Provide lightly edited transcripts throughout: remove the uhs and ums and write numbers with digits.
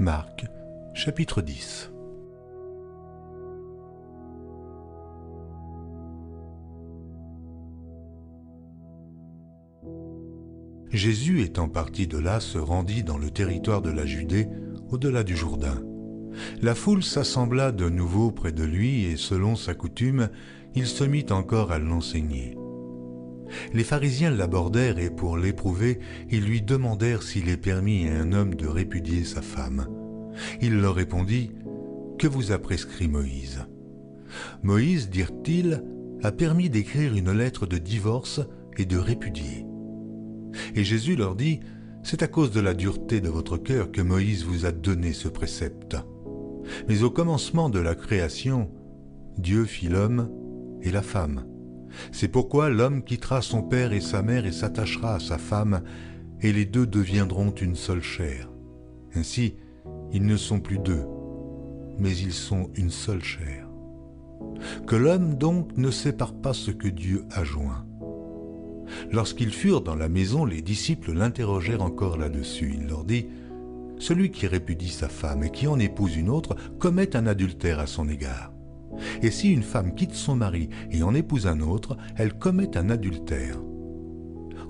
Marc, chapitre 10. Jésus étant parti de là se rendit dans le territoire de la Judée, au-delà du Jourdain. La foule s'assembla de nouveau près de lui et selon sa coutume, il se mit encore à l'enseigner. Les pharisiens l'abordèrent et pour l'éprouver, ils lui demandèrent s'il est permis à un homme de répudier sa femme. Il leur répondit « Que vous a prescrit Moïse ?» Moïse, dirent-ils, a permis d'écrire une lettre de divorce et de répudier. Et Jésus leur dit « C'est à cause de la dureté de votre cœur que Moïse vous a donné ce précepte. Mais au commencement de la création, Dieu fit l'homme et la femme. C'est pourquoi l'homme quittera son père et sa mère et s'attachera à sa femme, et les deux deviendront une seule chair. Ainsi, ils ne sont plus deux, mais ils sont une seule chair. Que l'homme donc ne sépare pas ce que Dieu a joint. » Lorsqu'ils furent dans la maison, les disciples l'interrogèrent encore là-dessus. Il leur dit « Celui qui répudie sa femme et qui en épouse une autre commet un adultère à son égard. Et si une femme quitte son mari et en épouse un autre, elle commet un adultère. »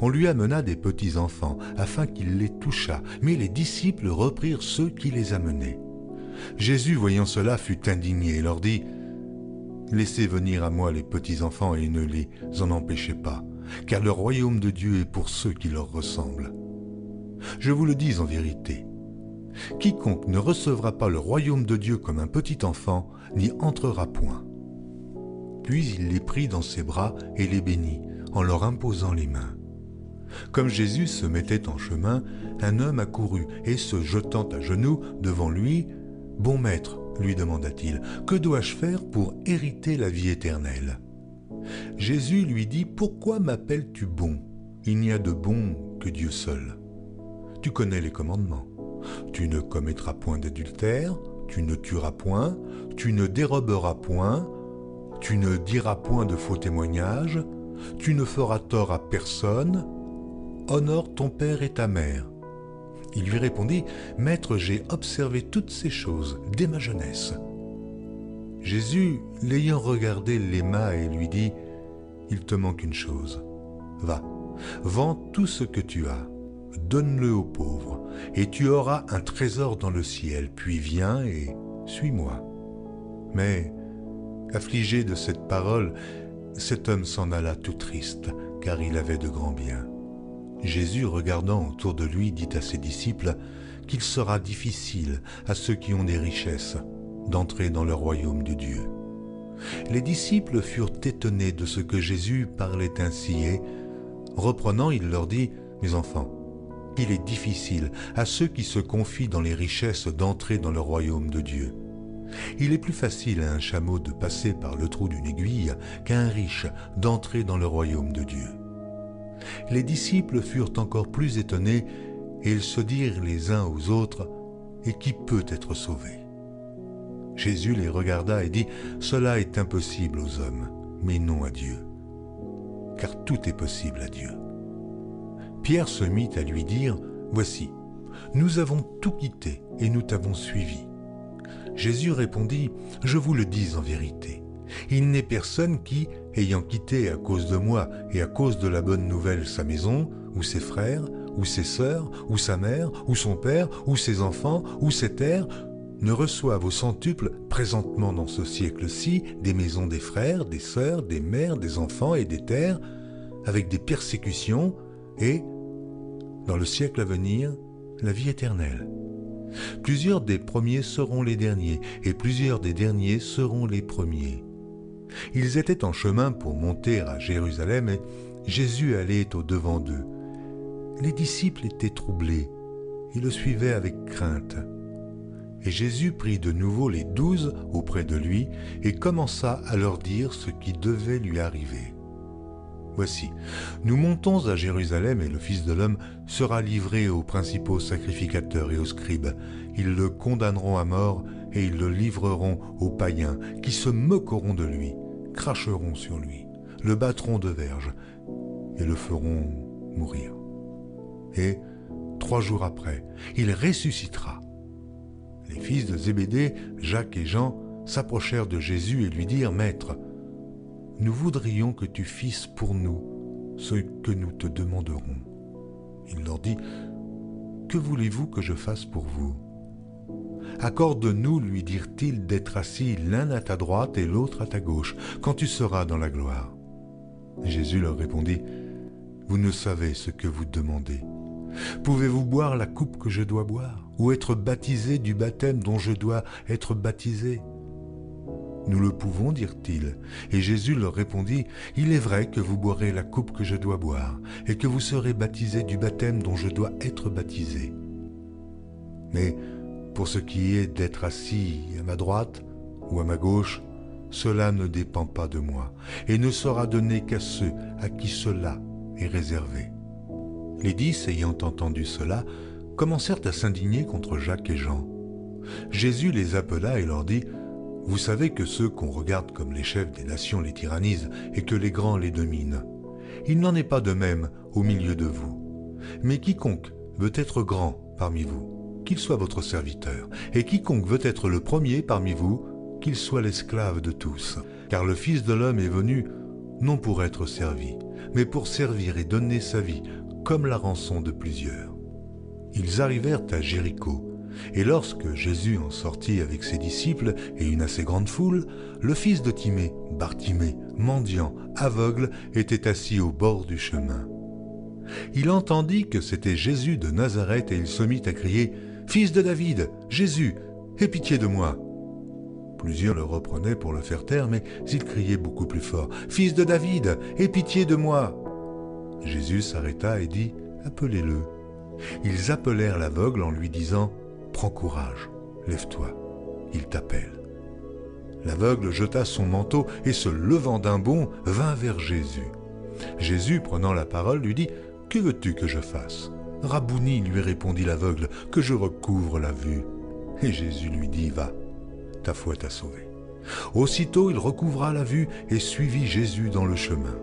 On lui amena des petits-enfants afin qu'il les touchât, mais les disciples reprirent ceux qui les amenaient. Jésus, voyant cela, fut indigné et leur dit « Laissez venir à moi les petits-enfants et ne les en empêchez pas, car le royaume de Dieu est pour ceux qui leur ressemblent. Je vous le dis en vérité, quiconque ne recevra pas le royaume de Dieu comme un petit enfant n'y entrera point. » Puis il les prit dans ses bras et les bénit, en leur imposant les mains. Comme Jésus se mettait en chemin, un homme accourut et se jetant à genoux devant lui, « Bon maître, lui demanda-t-il, que dois-je faire pour hériter la vie éternelle ?» Jésus lui dit « Pourquoi m'appelles-tu bon? Il n'y a de bon que Dieu seul. Tu connais les commandements. Tu ne commettras point d'adultère, tu ne tueras point, tu ne déroberas point, tu ne diras point de faux témoignages, tu ne feras tort à personne, honore ton père et ta mère. » Il lui répondit « Maître, j'ai observé toutes ces choses dès ma jeunesse. » Jésus, l'ayant regardé, l'aima et lui dit « Il te manque une chose. Va, vends tout ce que tu as, donne-le aux pauvres, et tu auras un trésor dans le ciel, puis viens et suis-moi. » Mais, affligé de cette parole, cet homme s'en alla tout triste, car il avait de grands biens. Jésus, regardant autour de lui, dit à ses disciples qu'il sera difficile à ceux qui ont des richesses d'entrer dans le royaume de Dieu. Les disciples furent étonnés de ce que Jésus parlait ainsi et, reprenant, il leur dit « Mes enfants, il est difficile à ceux qui se confient dans les richesses d'entrer dans le royaume de Dieu. Il est plus facile à un chameau de passer par le trou d'une aiguille qu'à un riche d'entrer dans le royaume de Dieu. » Les disciples furent encore plus étonnés et ils se dirent les uns aux autres « Et qui peut être sauvé ?» Jésus les regarda et dit « Cela est impossible aux hommes, mais non à Dieu, car tout est possible à Dieu. » Pierre se mit à lui dire « Voici, nous avons tout quitté et nous t'avons suivi. » Jésus répondit « Je vous le dis en vérité, il n'est personne qui, ayant quitté à cause de moi et à cause de la bonne nouvelle sa maison, ou ses frères, ou ses sœurs, ou sa mère, ou son père, ou ses enfants, ou ses terres, ne reçoive au centuple présentement dans ce siècle-ci des maisons des frères, des sœurs, des mères, des enfants et des terres, avec des persécutions, et, dans le siècle à venir, la vie éternelle. Plusieurs des premiers seront les derniers, et plusieurs des derniers seront les premiers. » Ils étaient en chemin pour monter à Jérusalem, et Jésus allait au-devant d'eux. Les disciples étaient troublés, ils le suivaient avec crainte. Et Jésus prit de nouveau les 12 auprès de lui et commença à leur dire ce qui devait lui arriver. « Voici, nous montons à Jérusalem et le Fils de l'homme sera livré aux principaux sacrificateurs et aux scribes. Ils le condamneront à mort et ils le livreront aux païens qui se moqueront de lui, cracheront sur lui, le battront de verges et le feront mourir. Et 3 jours après, il ressuscitera. Les fils de Zébédée, Jacques et Jean, s'approchèrent de Jésus et lui dirent « Maître, nous voudrions que tu fisses pour nous ce que nous te demanderons. » Il leur dit « Que voulez-vous que je fasse pour vous ?» « Accorde-nous, lui dirent-ils, d'être assis l'un à ta droite et l'autre à ta gauche, quand tu seras dans la gloire. » Jésus leur répondit « Vous ne savez ce que vous demandez. Pouvez-vous boire la coupe que je dois boire, ou être baptisé du baptême dont je dois être baptisé ?» Nous le pouvons, dirent-ils. Et Jésus leur répondit « Il est vrai que vous boirez la coupe que je dois boire, et que vous serez baptisés du baptême dont je dois être baptisé. Mais pour ce qui est d'être assis à ma droite ou à ma gauche, cela ne dépend pas de moi, et ne sera donné qu'à ceux à qui cela est réservé. » Les 10, ayant entendu cela, commencèrent à s'indigner contre Jacques et Jean. Jésus les appela et leur dit « Vous savez que ceux qu'on regarde comme les chefs des nations les tyrannisent et que les grands les dominent. Il n'en est pas de même au milieu de vous. Mais quiconque veut être grand parmi vous, qu'il soit votre serviteur, et quiconque veut être le premier parmi vous, qu'il soit l'esclave de tous. Car le Fils de l'homme est venu, non pour être servi, mais pour servir et donner sa vie, comme la rançon de plusieurs. » Ils arrivèrent à Jéricho, et lorsque Jésus en sortit avec ses disciples et une assez grande foule, le fils de Timée, Bartimée, mendiant, aveugle, était assis au bord du chemin. Il entendit que c'était Jésus de Nazareth et il se mit à crier « Fils de David, Jésus, aie pitié de moi !» Plusieurs le reprenaient pour le faire taire, mais il criait beaucoup plus fort « Fils de David, aie pitié de moi !» Jésus s'arrêta et dit « Appelez-le. » Ils appelèrent l'aveugle en lui disant « Prends courage, lève-toi, il t'appelle. » L'aveugle jeta son manteau et se levant d'un bond, vint vers Jésus. Jésus, prenant la parole, lui dit « Que veux-tu que je fasse ?» « Rabouni, lui répondit l'aveugle, que je recouvre la vue. » Et Jésus lui dit « Va, ta foi t'a sauvé. » Aussitôt il recouvra la vue et suivit Jésus dans le chemin.